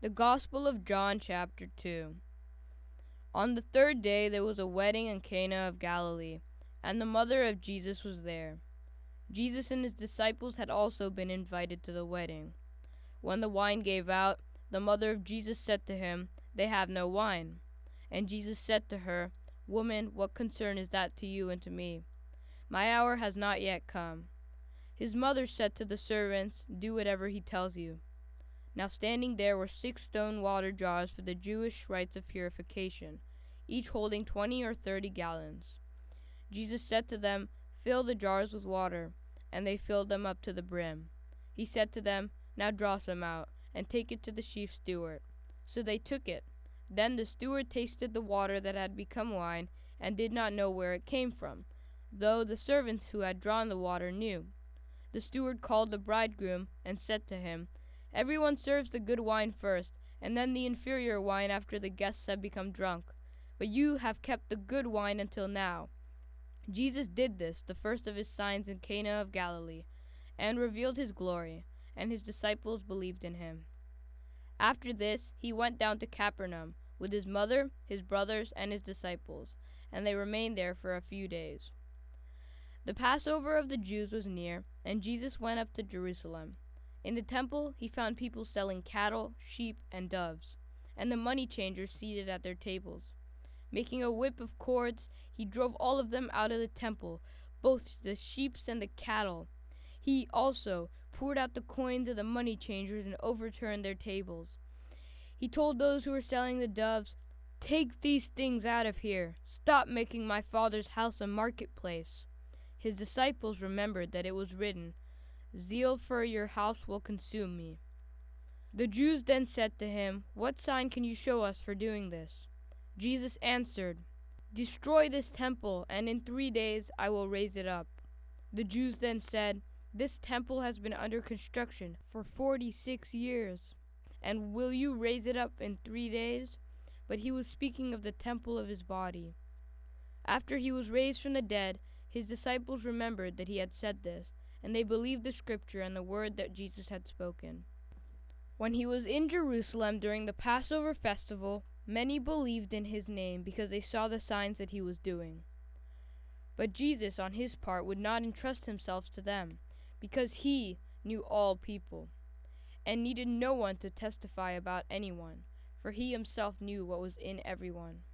The Gospel of John, chapter 2. On the third day there was a wedding in Cana of Galilee, and the mother of Jesus was there. Jesus and his disciples had also been invited to the wedding. When the wine gave out, the mother of Jesus said to him, "They have no wine." And Jesus said to her, "Woman, what concern is that to you and to me? My hour has not yet come." His mother said to the servants, "Do whatever he tells you." Now standing there were 6 stone water jars for the Jewish rites of purification, each holding 20 or 30 gallons. Jesus said to them, "Fill the jars with water," and they filled them up to the brim. He said to them, "Now draw some out, and take it to the chief steward." So they took it. Then the steward tasted the water that had become wine, and did not know where it came from, though the servants who had drawn the water knew. The steward called the bridegroom, and said to him, "Everyone serves the good wine first, and then the inferior wine after the guests have become drunk. But you have kept the good wine until now." Jesus did this, the first of his signs in Cana of Galilee, and revealed his glory, and his disciples believed in him. After this, he went down to Capernaum with his mother, his brothers, and his disciples, and they remained there for a few days. The Passover of the Jews was near, and Jesus went up to Jerusalem. In the temple he found people selling cattle, sheep, and doves, and the money changers seated at their tables. Making a whip of cords, he drove all of them out of the temple, both the sheep and the cattle. He also poured out the coins of the money changers and overturned their tables. He told those who were selling the doves, "Take these things out of here. Stop making my Father's house a marketplace." His disciples remembered that it was written, "Zeal for your house will consume me." The Jews then said to him, "What sign can you show us for doing this?" Jesus answered, "Destroy this temple, and in 3 days I will raise it up." The Jews then said, "This temple has been under construction for 46 years, and will you raise it up in 3 days?" But he was speaking of the temple of his body. After he was raised from the dead, his disciples remembered that he had said this, and they believed the scripture and the word that Jesus had spoken. When he was in Jerusalem during the Passover festival, many believed in his name because they saw the signs that he was doing. But Jesus, on his part, would not entrust himself to them, because he knew all people, and needed no one to testify about anyone, for he himself knew what was in everyone.